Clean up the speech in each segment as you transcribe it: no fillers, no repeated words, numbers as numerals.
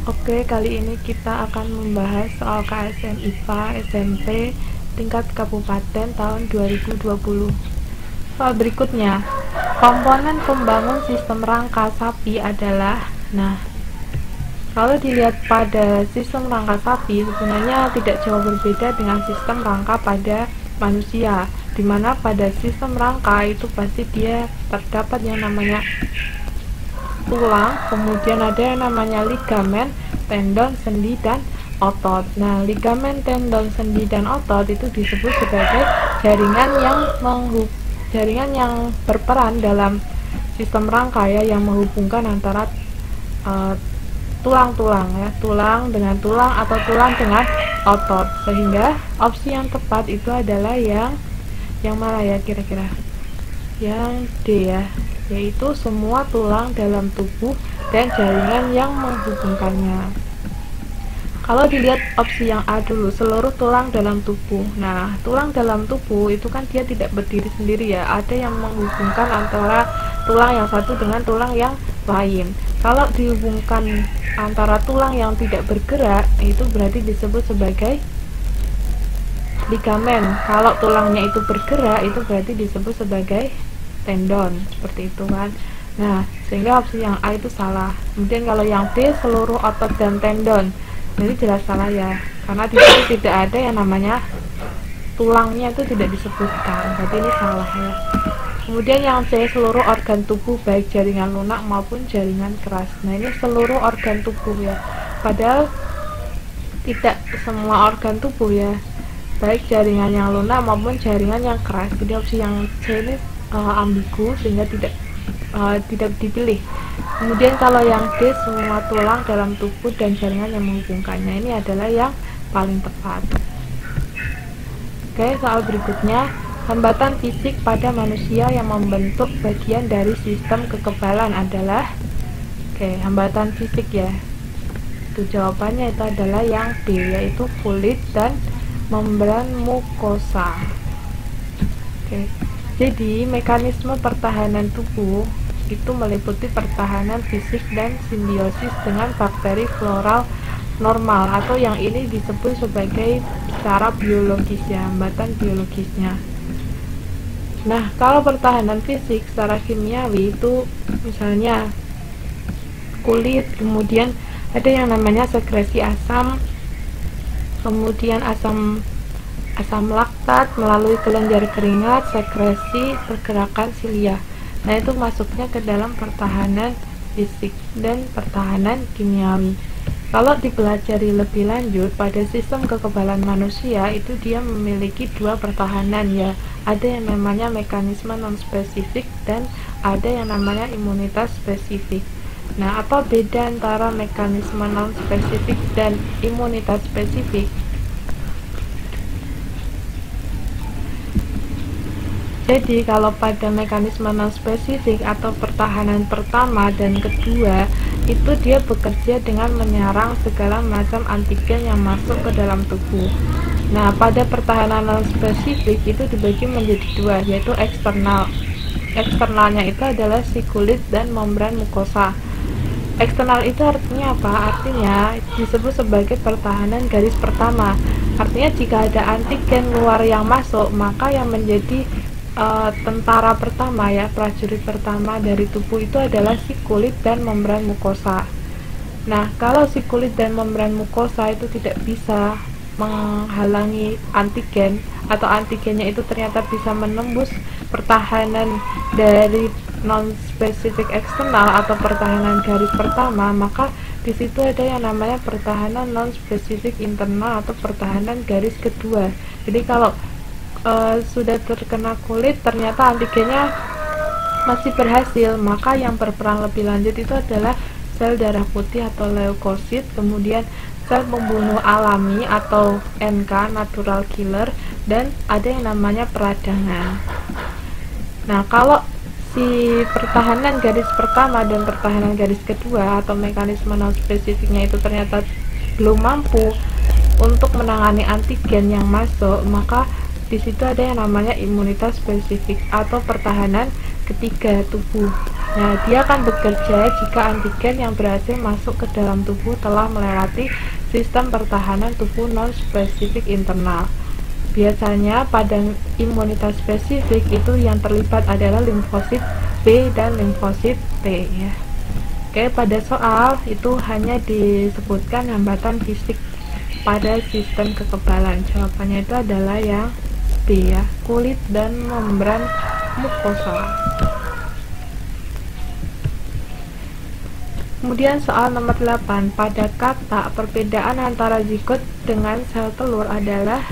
Oke, kali ini kita akan membahas soal KSN IPA SMP tingkat kabupaten tahun 2020. Soal berikutnya, komponen pembangun sistem rangka sapi adalah, kalau dilihat pada sistem rangka sapi sebenarnya tidak jauh berbeda dengan sistem rangka pada manusia, dimana pada sistem rangka itu pasti dia terdapat yang namanya tulang, kemudian ada yang namanya ligamen, tendon, sendi, dan otot. Nah, ligamen, tendon, sendi, dan otot itu disebut sebagai jaringan yang berperan dalam sistem rangka ya, yang menghubungkan antara tulang-tulang ya, tulang dengan tulang atau tulang dengan otot. Sehingga opsi yang tepat itu adalah yang mana ya kira-kira? Yang D ya, yaitu semua tulang dalam tubuh dan jaringan yang menghubungkannya. Kalau dilihat opsi yang A dulu, seluruh tulang dalam tubuh. Nah, tulang dalam tubuh itu kan dia tidak berdiri sendiri ya, ada yang menghubungkan antara tulang yang satu dengan tulang yang lain. Kalau dihubungkan antara tulang yang tidak bergerak, itu berarti disebut sebagai ligamen. Kalau tulangnya itu bergerak, itu berarti disebut sebagai tendon, seperti itu kan. Nah, sehingga opsi yang A itu salah. Kemudian kalau yang B, seluruh otot dan tendon, jadi jelas salah ya, karena di situ tidak ada yang namanya tulangnya, itu tidak disebutkan, berarti ini salah ya. Kemudian yang C, seluruh organ tubuh baik jaringan lunak maupun jaringan keras. Nah, ini seluruh organ tubuh ya, padahal tidak semua organ tubuh ya, baik jaringan yang lunak maupun jaringan yang keras. Jadi opsi yang C ini ambigu sehingga tidak dipilih. Kemudian kalau yang D, semua tulang dalam tubuh dan jaringan yang menghubungkannya, ini adalah yang paling tepat. Oke, soal berikutnya, hambatan fisik pada manusia yang membentuk bagian dari sistem kekebalan adalah, hambatan fisik ya, itu jawabannya itu adalah yang B, yaitu kulit dan membran mukosa. Jadi mekanisme pertahanan tubuh itu meliputi pertahanan fisik dan simbiosis dengan bakteri floral normal, atau yang ini disebut sebagai secara biologis ya, hambatan biologisnya. Nah, kalau pertahanan fisik secara kimiawi itu misalnya kulit, kemudian ada yang namanya sekresi asam, kemudian asam laktat melalui kelenjar keringat, sekresi, pergerakan silia. Nah, itu masuknya ke dalam pertahanan fisik dan pertahanan kimiawi. Kalau dipelajari lebih lanjut pada sistem kekebalan manusia, itu dia memiliki dua pertahanan ya. Ada yang namanya mekanisme non-spesifik dan ada yang namanya imunitas spesifik. Nah, apa beda antara mekanisme non-spesifik dan imunitas spesifik? Jadi kalau pada mekanisme non-spesifik atau pertahanan pertama dan kedua, itu dia bekerja dengan menyerang segala macam antigen yang masuk ke dalam tubuh. Nah, pada pertahanan non-spesifik itu dibagi menjadi dua, yaitu eksternal. Eksternalnya itu adalah si kulit dan membran mukosa. Eksternal itu artinya apa? Artinya disebut sebagai pertahanan garis pertama. Artinya jika ada antigen luar yang masuk, maka yang menjadi tentara pertama ya, prajurit pertama dari tubuh itu adalah si kulit dan membran mukosa. Nah, kalau si kulit dan membran mukosa itu tidak bisa menghalangi antigen, atau antigennya itu ternyata bisa menembus pertahanan dari non-spesifik eksternal atau pertahanan garis pertama, maka di situ ada yang namanya pertahanan non-spesifik internal atau pertahanan garis kedua. Jadi kalau sudah terkena kulit ternyata antigennya masih berhasil, maka yang berperan lebih lanjut itu adalah sel darah putih atau leukosit, kemudian sel pembunuh alami atau NK natural killer, dan ada yang namanya peradangan. Nah, kalau si pertahanan garis pertama dan pertahanan garis kedua atau mekanisme non spesifiknya itu ternyata belum mampu untuk menangani antigen yang masuk, maka di situ ada yang namanya imunitas spesifik atau pertahanan ketiga tubuh. Nah, dia akan bekerja jika antigen yang berhasil masuk ke dalam tubuh telah melewati sistem pertahanan tubuh non-spesifik internal. Biasanya pada imunitas spesifik itu yang terlibat adalah limfosit B dan limfosit T ya. Oke, pada soal itu hanya disebutkan hambatan fisik pada sistem kekebalan. Jawabannya itu adalah yang B ya, kulit dan membran mukosa. Kemudian soal nomor 8, pada kata perbedaan antara zigot dengan sel telur adalah,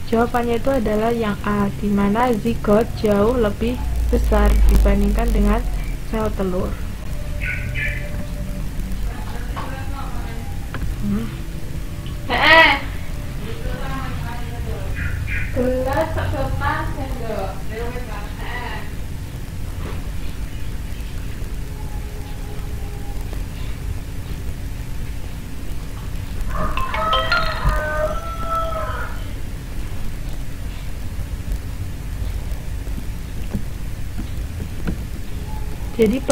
jawabannya itu adalah yang A, di mana zigot jauh lebih besar dibandingkan dengan sel telur. Jadi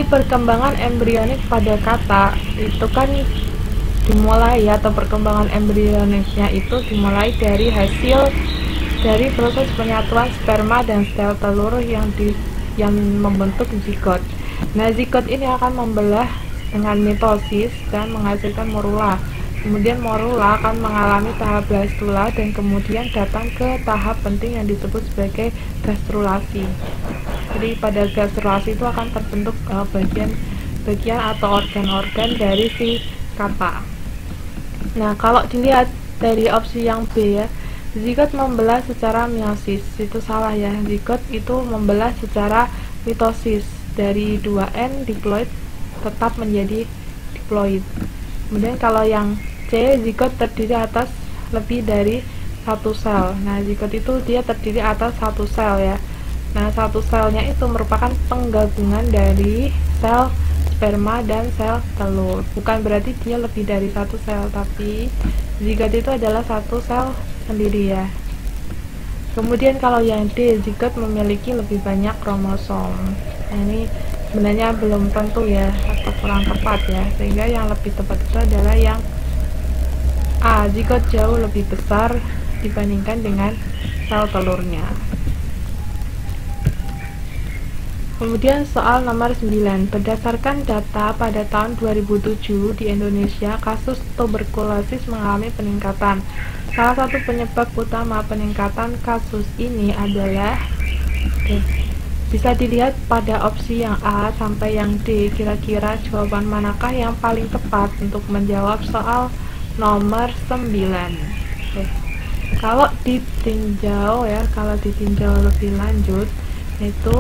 perkembangan embrionik pada kata itu kan dimulai atau perkembangan embrioniknya itu dimulai dari hasil dari proses penyatuan sperma dan sel telur yang membentuk zigot. Nah, zigot ini akan membelah dengan mitosis dan menghasilkan morula. Kemudian morula akan mengalami tahap blastula dan kemudian datang ke tahap penting yang disebut sebagai gastrulasi. Jadi pada gastrulasi itu akan terbentuk bagian atau organ-organ dari si kata. Nah, kalau dilihat dari opsi yang B ya, zigot membelah secara meiosis, itu salah ya. Zigot itu membelah secara mitosis, dari 2N diploid tetap menjadi diploid. Kemudian kalau yang C, zigot terdiri atas lebih dari satu sel. Nah, zigot itu dia terdiri atas satu sel ya. Nah, satu selnya itu merupakan penggabungan dari sel sperma dan sel telur. Bukan berarti dia lebih dari satu sel, tapi zigot itu adalah satu sel sendiri ya. Kemudian kalau yang D, zigot memiliki lebih banyak kromosom. Nah, ini sebenarnya belum tentu ya, atau kurang tepat ya, sehingga yang lebih tepat itu adalah yang A, zigot jauh lebih besar dibandingkan dengan sel telurnya. Kemudian soal nomor 9, berdasarkan data pada tahun 2007 di Indonesia, kasus tuberkulosis mengalami peningkatan. Salah satu penyebab utama peningkatan kasus ini adalah, bisa dilihat pada opsi yang A sampai yang D. Kira-kira jawaban manakah yang paling tepat untuk menjawab soal nomor 9? Kalau ditinjau ya, lebih lanjut, itu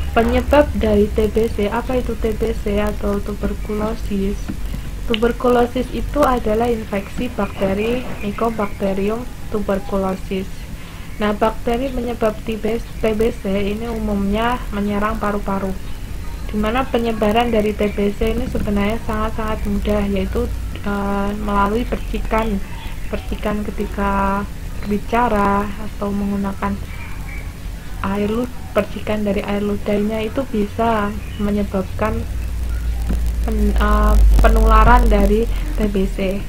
penyebab dari TBC. Apa itu TBC atau tuberkulosis? Tuberkulosis itu adalah infeksi bakteri Mycobacterium tuberculosis. Nah, bakteri penyebab TBC ini umumnya menyerang paru-paru, dimana penyebaran dari TBC ini sebenarnya sangat-sangat mudah, yaitu melalui percikan ketika berbicara atau menggunakan air percikan dari air ludahnya itu bisa menyebabkan penularan dari TBC.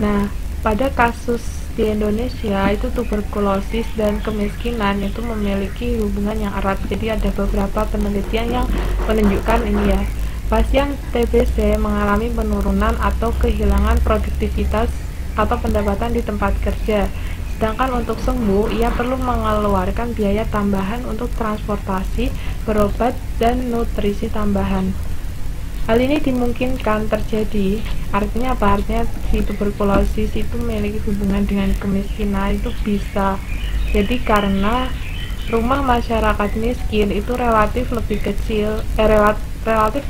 Nah, pada kasus di Indonesia itu tuberkulosis dan kemiskinan itu memiliki hubungan yang erat. Jadi ada beberapa penelitian yang menunjukkan ini ya. Pasien TBC mengalami penurunan atau kehilangan produktivitas atau pendapatan di tempat kerja. Sedangkan untuk sembuh, ia perlu mengeluarkan biaya tambahan untuk transportasi, berobat, dan nutrisi tambahan. Hal ini dimungkinkan terjadi, artinya apa? Artinya si tuberkulosis itu memiliki hubungan dengan kemiskinan, itu bisa jadi karena rumah masyarakat miskin itu relatif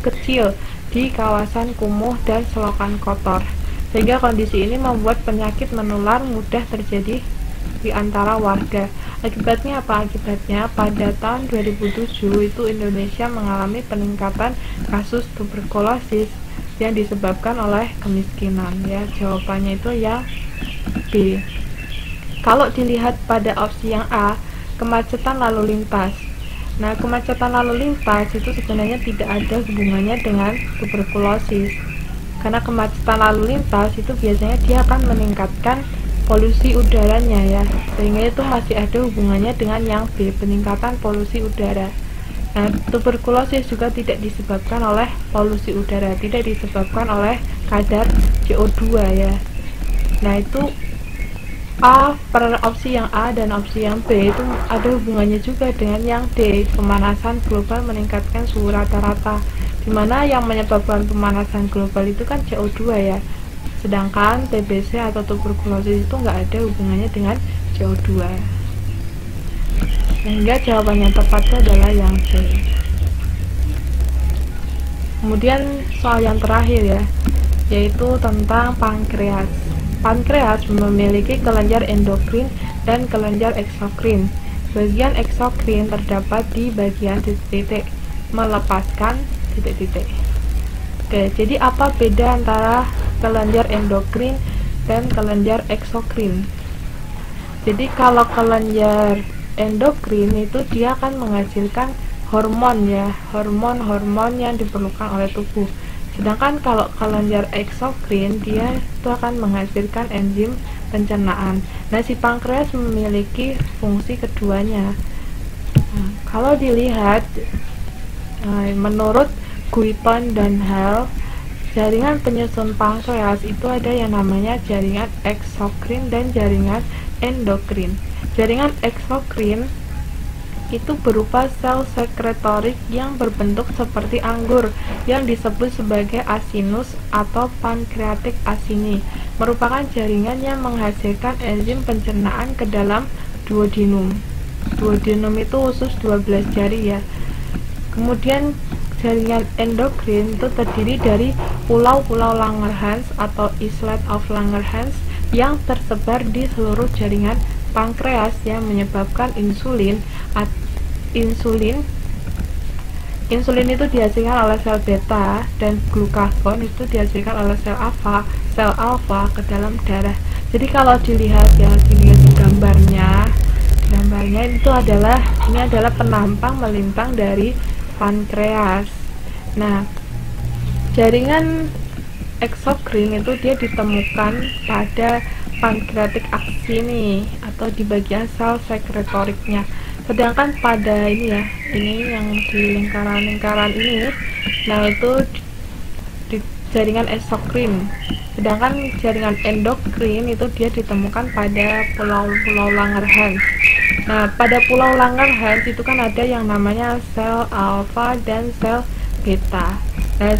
kecil di kawasan kumuh dan selokan kotor, sehingga kondisi ini membuat penyakit menular mudah terjadi di antara warga. Akibatnya apa? Akibatnya pada tahun 2007 itu Indonesia mengalami peningkatan kasus tuberkulosis yang disebabkan oleh kemiskinan ya. Jawabannya itu ya B. Kalau dilihat pada opsi yang A, kemacetan lalu lintas. Nah, kemacetan lalu lintas itu sebenarnya tidak ada hubungannya dengan tuberkulosis. Karena kemacetan lalu lintas itu biasanya dia akan meningkatkan polusi udaranya ya, sehingga itu masih ada hubungannya dengan yang B, peningkatan polusi udara. Nah, tuberkulosis juga tidak disebabkan oleh polusi udara, tidak disebabkan oleh kadar CO2 ya. Nah, itu A, per opsi yang A dan opsi yang B itu ada hubungannya juga dengan yang D, pemanasan global meningkatkan suhu rata-rata, dimana yang menyebabkan pemanasan global itu kan CO2 ya, sedangkan TBC atau tuberkulosis itu nggak ada hubungannya dengan CO2, sehingga jawaban yang tepatnya adalah yang C. Kemudian soal yang terakhir ya, yaitu tentang pankreas. Pankreas memiliki kelenjar endokrin dan kelenjar eksokrin. Bagian eksokrin terdapat di bagian titik-titik, melepaskan titik-titik. Oke, jadi apa beda antara kelenjar endokrin dan kelenjar eksokrin? Jadi kalau kelenjar endokrin itu dia akan menghasilkan hormon ya, hormon-hormon yang diperlukan oleh tubuh. Sedangkan kalau kelenjar eksokrin dia itu akan menghasilkan enzim pencernaan. Nah, si pankreas memiliki fungsi keduanya. Nah, kalau dilihat menurut Guiton dan Hall, jaringan penyusun pankreas itu ada yang namanya jaringan eksokrin dan jaringan endokrin. Jaringan eksokrin itu berupa sel sekretorik yang berbentuk seperti anggur yang disebut sebagai acinus atau pancreatic acini, merupakan jaringan yang menghasilkan enzim pencernaan ke dalam duodenum. Duodenum itu usus 12 jari ya. Kemudian jaringan endokrin itu terdiri dari pulau-pulau Langerhans atau islet of Langerhans yang tersebar di seluruh jaringan pankreas yang menyebabkan insulin itu dihasilkan oleh sel beta dan glukagon itu dihasilkan oleh sel alfa ke dalam darah. Jadi kalau dilihat ya, dilihat di gambarnya itu adalah penampang melintang dari pankreas. Nah, jaringan eksokrin itu dia ditemukan pada pancreatic acini atau di bagian sel sekretoriknya. Sedangkan pada ini yang di lingkaran-lingkaran ini, nah itu di jaringan eksokrin. Sedangkan jaringan endokrin itu dia ditemukan pada pulau-pulau Langerhans. Nah, pada pulau Langerhans itu kan ada yang namanya sel alfa dan sel beta. Nah,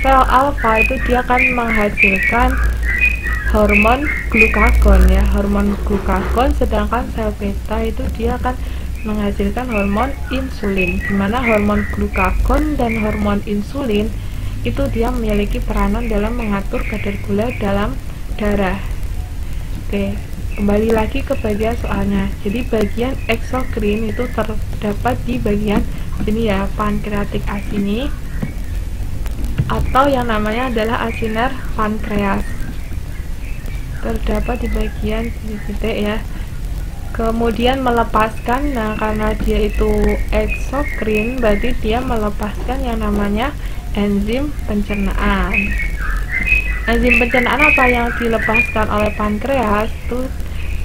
sel alfa itu dia akan menghasilkan hormon glukagon ya, hormon glukagon, sedangkan sel beta itu dia akan menghasilkan hormon insulin, dimana hormon glukagon dan hormon insulin itu dia memiliki peranan dalam mengatur kadar gula dalam darah. Oke, kembali lagi ke bagian soalnya. Jadi bagian eksokrin itu terdapat di bagian ini ya, pancreatic acini atau yang namanya adalah aciner pankreas, terdapat di bagian titik ya. Kemudian melepaskan, nah karena dia itu eksokrin berarti dia melepaskan yang namanya enzim pencernaan. Enzim pencernaan apa yang dilepaskan oleh pankreas itu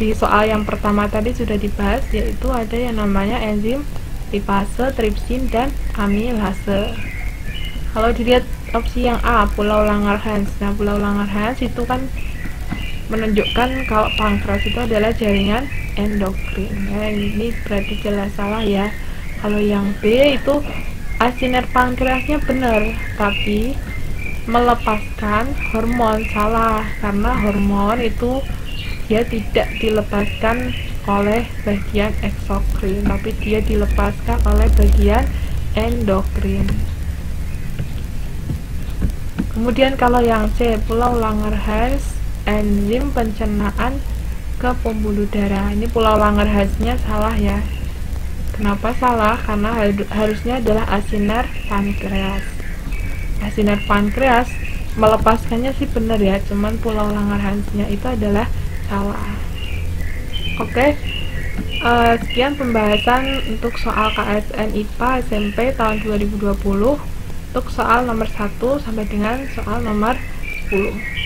di soal yang pertama tadi sudah dibahas, yaitu ada yang namanya enzim lipase, tripsin, dan amilase. Kalau dilihat opsi yang A, Pulau Langerhans. Nah, Pulau Langerhans itu kan menunjukkan kalau pankreas itu adalah jaringan endokrin. Nah, ini berarti jelas salah ya. Kalau yang B itu asiner pankreasnya benar, tapi melepaskan hormon salah, karena hormon itu dia tidak dilepaskan oleh bagian eksokrin, tapi dia dilepaskan oleh bagian endokrin. Kemudian kalau yang C, Pulau Langerhans, enzim pencernaan ke pembuluh darah. Ini Pulau Langerhansnya salah ya. Kenapa salah? Karena harusnya adalah asiner pankreas. Asiner pankreas melepaskannya sih benar ya, cuman Pulau Langerhansnya itu adalah salah. Oke, sekian pembahasan untuk soal KSN IPA SMP tahun 2020 untuk soal nomor 1 sampai dengan soal nomor 10.